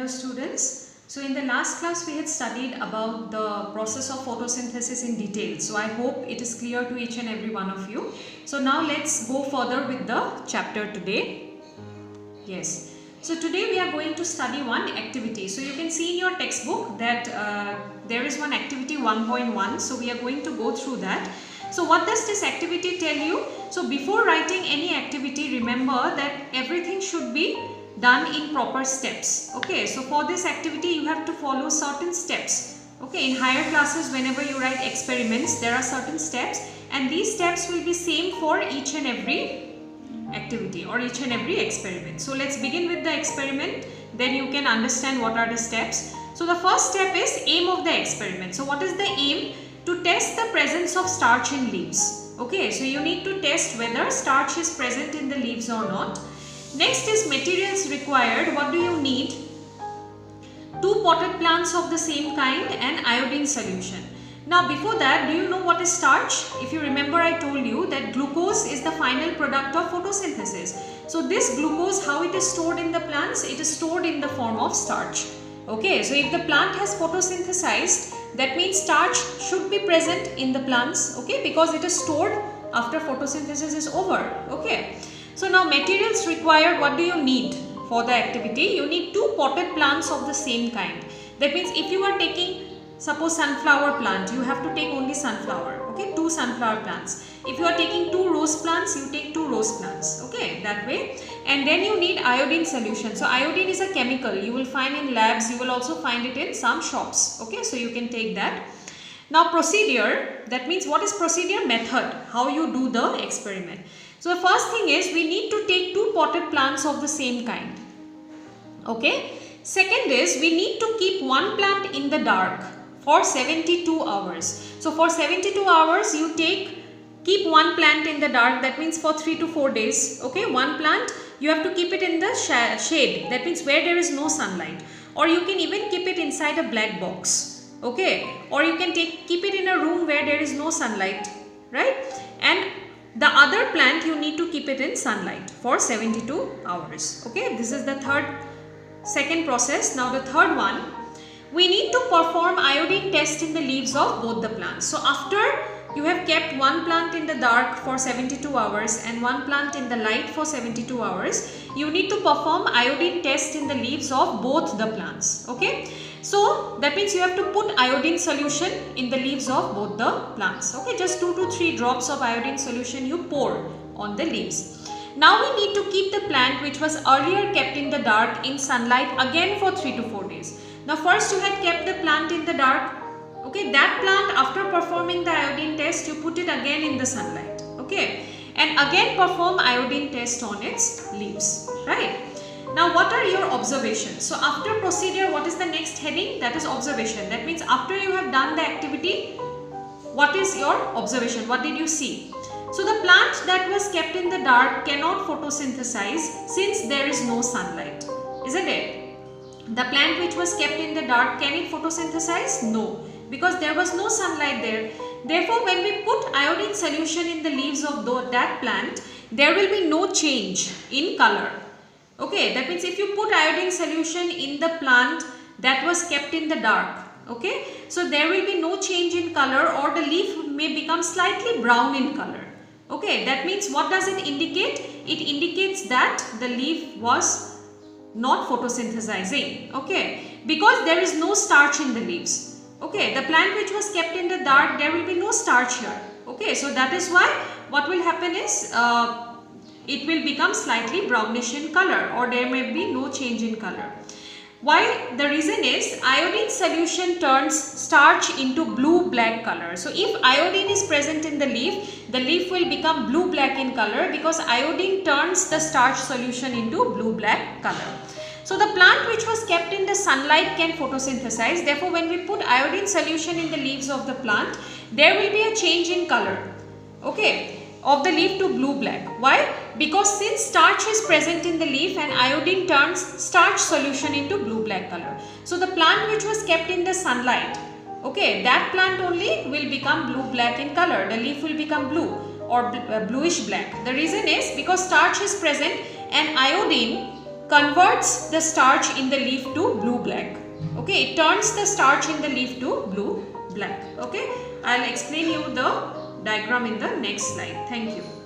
Hello students. So in the last class we had studied about the process of photosynthesis in detail. So I hope it is clear to each and every one of you. So now let's go further with the chapter today. Yes. So today we are going to study one activity. So you can see in your textbook that there is one activity 1.1. So we are going to go through that. So what does this activity tell you? So before writing any activity, remember that everything should be done in proper steps. Okay, so for this activity you have to follow certain steps. Okay, in higher classes whenever you write experiments there are certain steps, and these steps will be same for each and every activity or each and every experiment. So let's begin with the experiment, then you can understand what are the steps. So the first step is aim of the experiment. So what is the aim? To test the presence of starch in leaves. Okay, so you need to test whether starch is present in the leaves or not. Next is materials required. What do you need? 2 potted plants of the same kind and iodine solution. Now before that, do you know what is starch? If you remember, I told you that glucose is the final product of photosynthesis. So this glucose, how it is stored in the plants? It is stored in the form of starch. Okay, so if the plant has photosynthesized, that means starch should be present in the plants, okay, because it is stored after photosynthesis is over. Okay, so now materials required, what do you need for the activity? You need 2 potted plants of the same kind. That means if you are taking, suppose sunflower plant, you have to take only sunflower, okay, 2 sunflower plants. If you are taking 2 rose plants, you take 2 rose plants, okay, that way. And then you need iodine solution. So iodine is a chemical you will find in labs, you will also find it in some shops, okay, so you can take that. Now procedure, that means what is procedure? Method, how you do the experiment. So the first thing is we need to take 2 potted plants of the same kind, okay. Second is we need to keep 1 plant in the dark for 72 hours. So for 72 hours you keep 1 plant in the dark, that means for 3 to 4 days, okay. 1 plant you have to keep it in the shade, that means where there is no sunlight, or you can even keep it inside a black box, okay, or you can keep it in a room where there is no sunlight, right. And the other plant you need to keep it in sunlight for 72 hours, okay. This is the second process. Now the third one, we need to perform iodine test in the leaves of both the plants. So after you have kept 1 plant in the dark for 72 hours and 1 plant in the light for 72 hours, you need to perform iodine test in the leaves of both the plants, okay. So that means you have to put iodine solution in the leaves of both the plants, okay. Just 2 to 3 drops of iodine solution you pour on the leaves. Now we need to keep the plant which was earlier kept in the dark in sunlight again for 3 to 4 days. Now first you had kept the plant in the dark, okay, that plant after performing the iodine test you put it again in the sunlight, okay, and again perform iodine test on its leaves, right. Now what are your observations? So after procedure, what is the next heading? That is observation. That means after you have done the activity, what is your observation? What did you see? So the plant that was kept in the dark cannot photosynthesize since there is no sunlight, isn't it? The plant which was kept in the dark, can it photosynthesize? No, because there was no sunlight there. Therefore, when we put iodine solution in the leaves of that plant, there will be no change in color. Okay, that means if you put iodine solution in the plant that was kept in the dark, okay, so there will be no change in color, or the leaf may become slightly brown in color. Okay, that means what does it indicate? It indicates that the leaf was not photosynthesizing, okay, because there is no starch in the leaves. Okay, the plant which was kept in the dark, there will be no starch here. Okay, so that is why what will happen is it will become slightly brownish in color, or there may be no change in color. Why? The reason is iodine solution turns starch into blue-black color. So if iodine is present in the leaf will become blue-black in color because iodine turns the starch solution into blue-black color. So the plant which was kept in the sunlight can photosynthesize. Therefore, when we put iodine solution in the leaves of the plant, there will be a change in color, okay, of the leaf to blue-black. Why? Because since starch is present in the leaf and iodine turns starch solution into blue-black color. So the plant which was kept in the sunlight, okay, that plant only will become blue-black in color. The leaf will become blue or bluish black. The reason is because starch is present and iodine converts the starch in the leaf to blue black. Okay, it turns the starch in the leaf to blue black. Okay, I'll explain you the diagram in the next slide. Thank you.